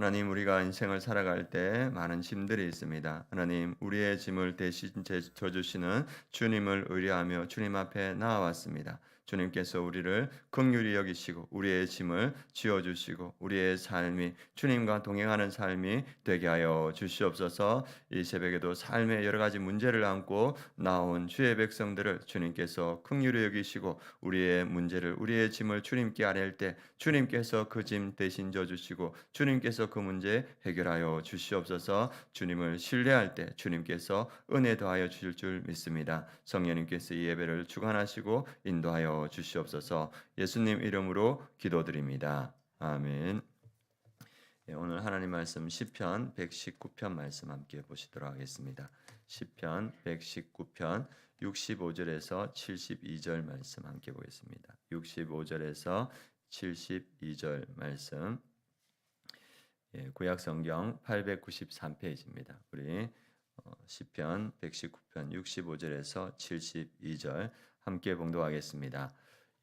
하나님, 우리가 인생을 살아갈 때 많은 짐들이 있습니다. 하나님, 우리의 짐을 대신 져주시는 주님을 의뢰하며 주님 앞에 나아왔습니다. 주님께서 우리를 긍휼히 여기시고 우리의 짐을 지어주시고 우리의 삶이 주님과 동행하는 삶이 되게 하여 주시옵소서. 이 새벽에도 삶의 여러 가지 문제를 안고 나온 주의 백성들을 주님께서 긍휼히 여기시고 우리의 문제를, 우리의 짐을 주님께 아뢰일 때 주님께서 그 짐 대신 져주시고 주님께서 그 문제 해결하여 주시옵소서. 주님을 신뢰할 때 주님께서 은혜 더하여 주실 줄 믿습니다. 성령님께서 이 예배를 주관하시고 인도하여 주시옵소서. 예수님 이름으로 기도드립니다. 아멘. 오늘 하나님 말씀 시편 119편 말씀 함께 보시도록 하겠습니다. 시편 119편 65절에서 72절 말씀 함께 보겠습니다. 65절에서 72절 말씀, 구약 성경 893페이지입니다. 우리 시편 119편 65절에서 72절 함께 봉독하겠습니다.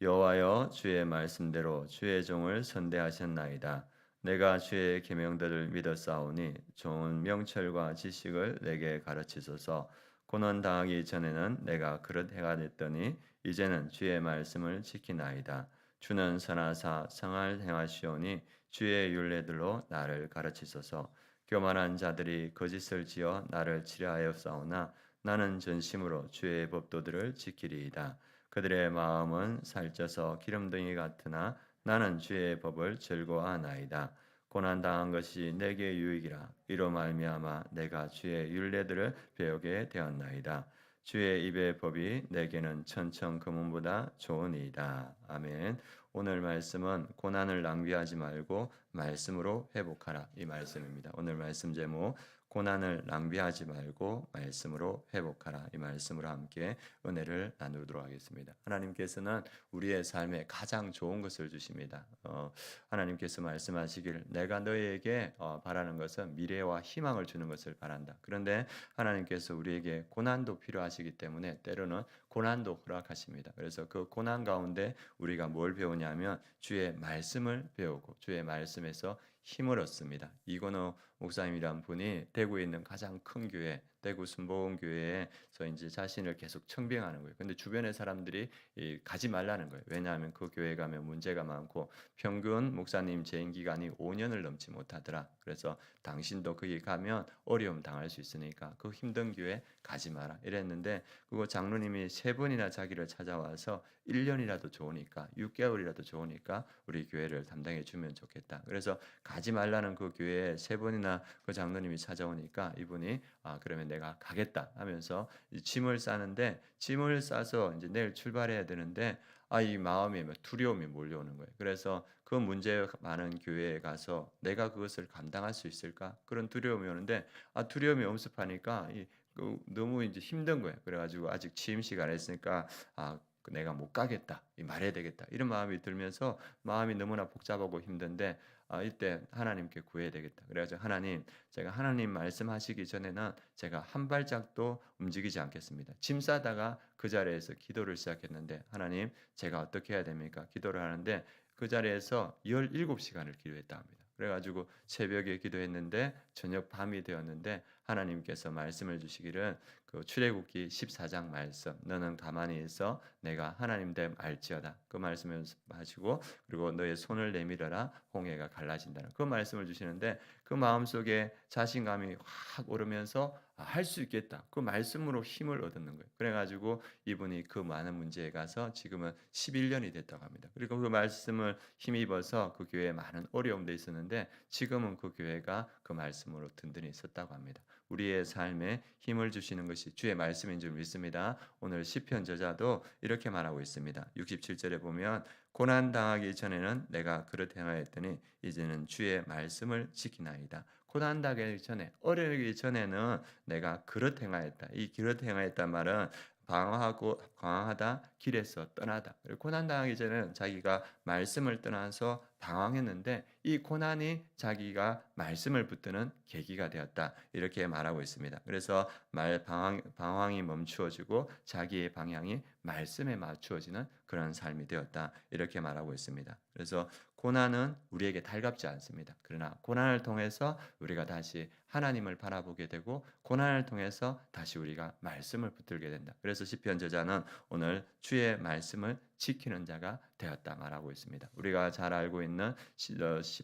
여호와여, 주의 말씀대로 주의 종을 선대하셨나이다. 내가 주의 계명들을 믿었사오니 좋은 명철과 지식을 내게 가르치소서. 고난 당하기 전에는 내가 그릇 해가 됐더니 이제는 주의 말씀을 지키나이다. 주는 선하사 성을 행하시오니 주의 율례들로 나를 가르치소서. 교만한 자들이 거짓을 지어 나를 치려하였사오나 나는 전심으로 주의 법도들을 지키리이다. 그들의 마음은 살쪄서 기름덩이 같으나 나는 주의 법을 즐거워하나이다. 고난 당한 것이 내게 유익이라. 이로 말미암아 내가 주의 율례들을 배우게 되었나이다. 주의 입의 법이 내게는 천천 금은보다 좋으니이다. 아멘. 오늘 말씀은 고난을 낭비하지 말고 말씀으로 회복하라, 이 말씀입니다. 오늘 말씀 제목, 고난을 낭비하지 말고 말씀으로 회복하라, 이 말씀으로 함께 은혜를 나누도록 하겠습니다. 하나님께서는 우리의 삶에 가장 좋은 것을 주십니다. 하나님께서 말씀하시기를 내가 너희에게 바라는 것은 미래와 희망을 주는 것을 바란다. 그런데 하나님께서 우리에게 고난도 필요하시기 때문에 때로는 고난도 허락하십니다. 그래서 그 고난 가운데 우리가 뭘 배우냐면 주의 말씀을 배우고 주의 말씀에서 힘을 얻습니다. 이건호 목사님이란 분이 대구에 있는 가장 큰 교회, 대구 순복음교회에서 이제 자신을 계속 청빙하는 거예요. 근데 주변의 사람들이 가지 말라는 거예요. 왜냐하면 그 교회 가면 문제가 많고 평균 목사님 재임 기간이 5년을 넘지 못하더라. 그래서 당신도 거기 가면 어려움 당할 수 있으니까 그 힘든 교회 가지 마라 이랬는데, 그거 장로님이 3번이나 자기를 찾아와서 1년이라도 좋으니까 6개월이라도 좋으니까 우리 교회를 담당해 주면 좋겠다. 그래서 가지 말라는 그 교회에 3번이나 그 장로님이 찾아오니까 이분이 그러면 내가 가겠다 하면서 짐을 싸는데, 짐을 싸서 이제 내일 출발해야 되는데 이 마음에 두려움이 몰려오는 거예요. 그래서 그 문제 많은 교회에 가서 내가 그것을 감당할 수 있을까? 그런 두려움이 오는데 두려움이 엄습하니까 너무 이제 힘든 거예요. 그래가지고 아직 취임 시간 했으니까 내가 못 가겠다, 말해야 되겠다, 이런 마음이 들면서 마음이 너무나 복잡하고 힘든데 이때 하나님께 구해야 되겠다. 그래가지고 하나님, 제가 하나님 말씀하시기 전에는 제가 한 발짝도 움직이지 않겠습니다. 짐 싸다가 그 자리에서 기도를 시작했는데, 하나님 제가 어떻게 해야 됩니까? 기도를 하는데 그 자리에서 17시간을 기도했다 합니다. 그래가지고 새벽에 기도했는데 저녁 밤이 되었는데 하나님께서 말씀을 주시기를 그 출애굽기 14장 말씀, 너는 가만히 있어 내가 하나님 됨 알지어다, 그 말씀을 하시고 그리고 너의 손을 내밀어라 홍해가 갈라진다는 그 말씀을 주시는데 그 마음속에 자신감이 확 오르면서 할 수 있겠다, 그 말씀으로 힘을 얻는 거예요. 그래가지고 이분이 그 많은 문제에 가서 지금은 11년이 됐다고 합니다. 그리고 그 말씀을 힘입어서 그 교회에 많은 어려움도 있었는데 지금은 그 교회가 그 말씀으로 든든히 섰다고 합니다. 우리의 삶에 힘을 주시는 것이 주의 말씀인 줄 믿습니다. 오늘 시편 저자도 이렇게 말하고 있습니다. 67절에 보면 고난 당하기 전에는 내가 그릇 행하였더니 이제는 주의 말씀을 지키나이다. 고난 당하기 전에, 어려우기 전에는 내가 그릇 행하였다. 이 그릇 행하였단 말은 방황하다, 길에서 떠나다. 고난 당하기 전에는 자기가 말씀을 떠나서 방황했는데 이 고난이 자기가 말씀을 붙드는 계기가 되었다, 이렇게 말하고 있습니다. 그래서 방황이 멈추어지고 자기의 방향이 말씀에 맞추어지는 그런 삶이 되었다, 이렇게 말하고 있습니다. 그래서 고난은 우리에게 달갑지 않습니다. 그러나 고난을 통해서 우리가 다시 하나님을 바라보게 되고 고난을 통해서 다시 우리가 말씀을 붙들게 된다. 그래서 시편 저자는 오늘 주의 말씀을 지키는 자가 되었다 말하고 있습니다. 우리가 잘 알고 있는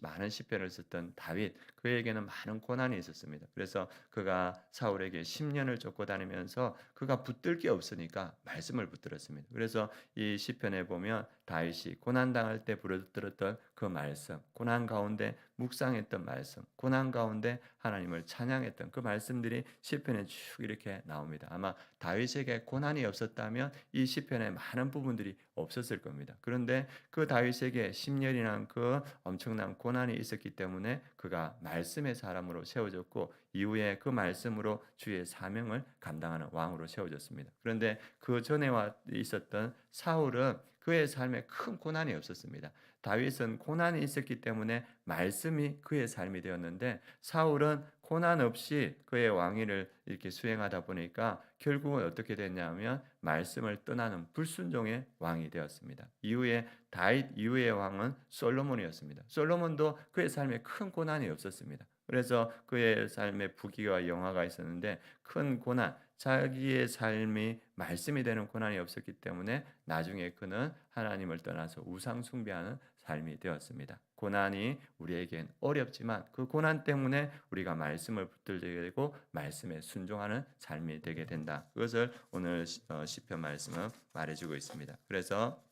많은 시편을 썼던 다윗, 그에게는 많은 고난이 있었습니다. 그래서 그가 사울에게 10년을 쫓고 다니면서 그가 붙들 게 없으니까 말씀을 붙들었습니다. 그래서 이 시편에 보면 다윗이 고난 당할 때 부르들었던 그 말씀, 고난 가운데 묵상했던 말씀, 고난 가운데 하나님을 찬양했던 그 말씀들이 시편에 쭉 이렇게 나옵니다. 아마 다윗에게 고난이 없었다면 이 시편의 많은 부분들이 없었을 겁니다. 그런데 그 다윗에게 10년이나 그 엄청난 고난이 있었기 때문에 그가 말씀의 사람으로 세워졌고 이후에 그 말씀으로 주의 사명을 감당하는 왕으로 세워졌습니다. 그런데 그 전에 있었던 사울은 그의 삶에 큰 고난이 없었습니다. 다윗은 고난이 있었기 때문에 말씀이 그의 삶이 되었는데 사울은 고난 없이 그의 왕위를 이렇게 수행하다 보니까 결국은 어떻게 됐냐면 말씀을 떠나는 불순종의 왕이 되었습니다. 이후에 다윗 이후의 왕은 솔로몬이었습니다. 솔로몬도 그의 삶에 큰 고난이 없었습니다. 그래서 그의 삶에 부귀와 영화가 있었는데 큰 고난, 자기의 삶이 말씀이 되는 고난이 없었기 때문에 나중에 그는 하나님을 떠나서 우상 숭배하는 삶이 되었습니다. 고난이 우리에겐 어렵지만 그 고난 때문에 우리가 말씀을 붙들게 되고 말씀에 순종하는 삶이 되게 된다. 그것을 오늘 시편 말씀은 말해주고 있습니다. 그래서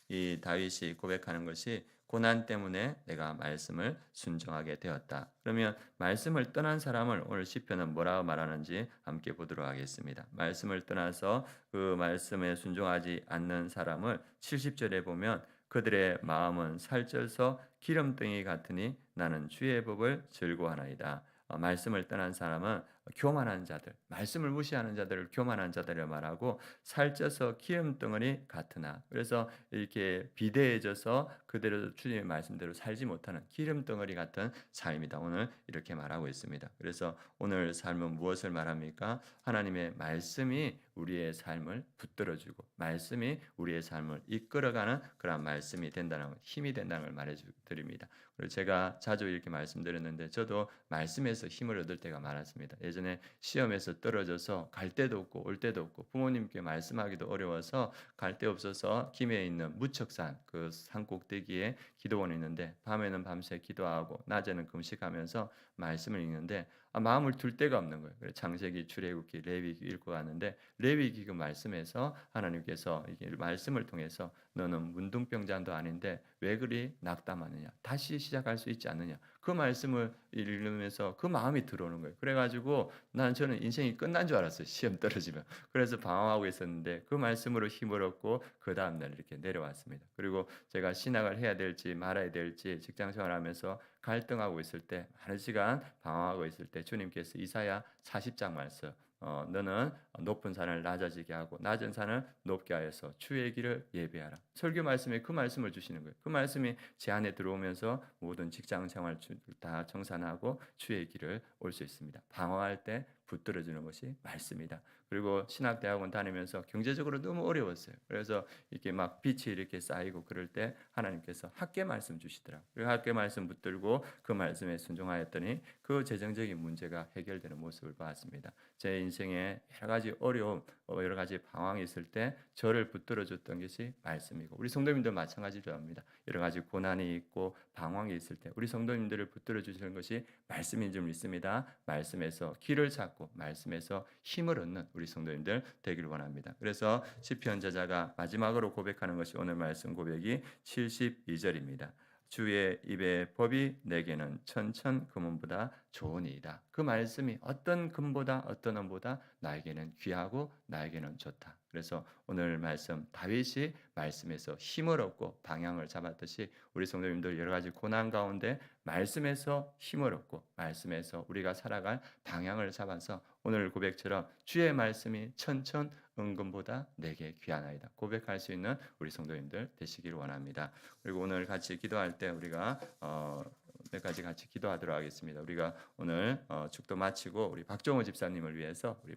이 다윗이 고백하는 것이 고난 때문에 내가 말씀을 순종하게 되었다. 그러면 말씀을 떠난 사람을 오늘 시편은 뭐라고 말하는지 함께 보도록 하겠습니다. 말씀을 떠나서 그 말씀에 순종하지 않는 사람을 70절에 보면 그들의 마음은 살쪄서 기름덩이 같으니 나는 주의 법을 즐거워하나이다. 말씀을 떠난 사람은 교만한 자들, 말씀을 무시하는 자들을 교만한 자들이라 말하고 살쪄서 기름덩어리 같으나 그래서 이렇게 비대해져서 그대로 주님의 말씀대로 살지 못하는 기름덩어리 같은 삶이다. 오늘 이렇게 말하고 있습니다. 그래서 오늘 삶은 무엇을 말합니까? 하나님의 말씀이 우리의 삶을 붙들어주고 말씀이 우리의 삶을 이끌어가는 그런 말씀이 된다는 힘이 된다는 걸 말해드립니다. 그리고 제가 자주 이렇게 말씀드렸는데 저도 말씀에서 힘을 얻을 때가 많았습니다. 예전에 시험에서 떨어져서 갈 데도 없고 올 데도 없고 부모님께 말씀하기도 어려워서 갈 데 없어서 김해에 있는 무척산 그 산 꼭대기에 기도원이 있는데 밤에는 밤새 기도하고 낮에는 금식하면서 말씀을 읽는데 마음을 둘 데가 없는 거예요. 그래서 창세기, 출애굽기, 레위기 읽고 왔는데 레위기 그 말씀에서 하나님께서 이게 말씀을 통해서 너는 문둥병자도 아닌데 왜 그리 낙담하느냐? 다시 시작할 수 있지 않느냐? 그 말씀을 읽으면서 그 마음이 들어오는 거예요. 그래가지고 저는 인생이 끝난 줄 알았어요. 시험 떨어지면. 그래서 방황하고 있었는데 그 말씀으로 힘을 얻고 그 다음날 이렇게 내려왔습니다. 그리고 제가 신학을 해야 될지 말아야 될지 직장 생활하면서 갈등하고 있을 때 많은 시간 방황하고 있을 때 주님께서 이사야 40장 말씀 너는 높은 산을 낮아지게 하고 낮은 산을 높게 하여서 주의 길을 예비하라. 설교 말씀에 그 말씀을 주시는 거예요. 그 말씀이 제 안에 들어오면서 모든 직장 생활 다 정산하고 주의 길을 올 수 있습니다. 방황할 때 붙들어주는 것이 말씀이다. 그리고 신학대학원 다니면서 경제적으로 너무 어려웠어요. 그래서 이렇게 막 빚이 이렇게 쌓이고 그럴 때 하나님께서 학계 말씀 주시더라고요. 그리고 학계 말씀 붙들고 그 말씀에 순종하였더니 그 재정적인 문제가 해결되는 모습을 봤습니다. 제 인생에 여러 가지 어려움, 여러 가지 방황이 있을 때 저를 붙들어줬던 것이 말씀이고 우리 성도님도 마찬가지로 합니다. 여러 가지 고난이 있고 방황이 있을 때 우리 성도님들을 붙들어주시는 것이 말씀인 줄 믿습니다. 말씀에서 길을 찾고 말씀에서 힘을 얻는 우리 성도님들 되길 원합니다. 그래서 시편 저자가 마지막으로 고백하는 것이 오늘 말씀 고백이 72절입니다. 주의 입의 법이 내게는 천천 금은보다 좋으니이다. 그 말씀이 어떤 금보다 어떤 은보다 나에게는 귀하고 나에게는 좋다. 그래서 오늘 말씀 다윗이 말씀에서 힘을 얻고 방향을 잡았듯이 우리 성도님들 여러 가지 고난 가운데 말씀에서 힘을 얻고 말씀에서 우리가 살아갈 방향을 잡아서 오늘 고백처럼 주의 말씀이 천천 은금보다 내게 귀하나이다. 고백할 수 있는 우리 성도님들 되시길 원합니다. 그리고 오늘 같이 기도할 때 우리가 몇 가지 같이 기도하도록 하겠습니다. 우리가 오늘 축도 마치고 우리 박종호 집사님을 위해서 우리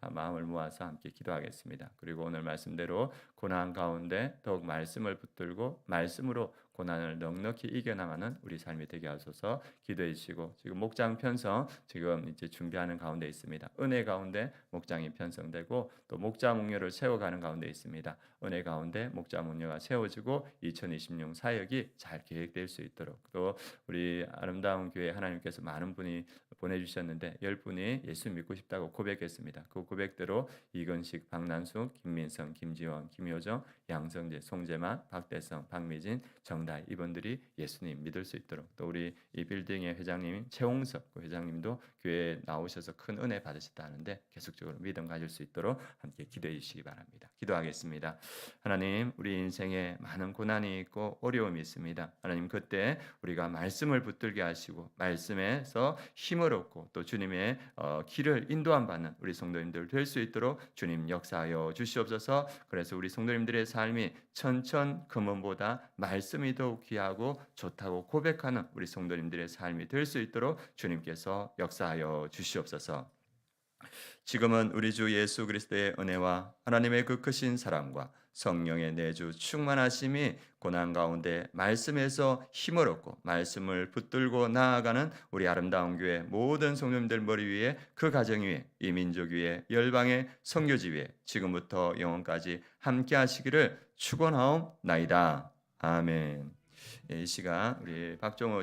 마음을 모아서 함께 기도하겠습니다. 그리고 오늘 말씀대로 고난 가운데 더욱 말씀을 붙들고 말씀으로 고난을 넉넉히 이겨나가는 우리 삶이 되게 하소서. 기도해 주시고, 지금 목장 편성 지금 이제 준비하는 가운데 있습니다. 은혜 가운데 목장이 편성되고 또 목자 목료를 세워가는 가운데 있습니다. 은혜 가운데 목자 목료가 세워지고 2026 사역이 잘 계획될 수 있도록, 또 우리 아름다운 교회 하나님께서 많은 분이 보내주셨는데 10분이 예수 믿고 싶다고 고백했습니다. 그 고백대로 이건식, 박난숙, 김민성, 김지원, 김효정, 양성재, 송재만, 박대성, 박미진, 정다희 이분들이 예수님 믿을 수 있도록, 또 우리 이 빌딩의 회장님 최홍석 그 회장님도 교회에 나오셔서 큰 은혜 받으셨다는데 계속적으로 믿음 가질 수 있도록 함께 기도해 주시기 바랍니다. 기도하겠습니다. 하나님, 우리 인생에 많은 고난이 있고 어려움이 있습니다. 하나님, 그때 우리가 말씀을 붙들게 하시고 말씀에서 힘을 얻고 또 주님의 길을 인도함 받는 우리 성도님들 될 수 있도록 주님 역사하여 주시옵소서. 그래서 우리 성도님들의 삶이 천천 금은보다 말씀이 더욱 귀하고 좋다고 고백하는 우리 성도님들의 삶이 될 수 있도록 주님께서 역사하여 주시옵소서. 지금은 우리 주 예수 그리스도의 은혜와 하나님의 그 크신 사랑과 성령의 내주 충만하심이 고난 가운데 말씀에서 힘을 얻고 말씀을 붙들고 나아가는 우리 아름다운 교회 모든 성도님들 머리 위에, 그 가정 위에, 이 민족 위에, 열방의 선교지 위에 지금부터 영원까지 함께 하시기를 축원하옵나이다. 아멘. 이 시간 우리 박종호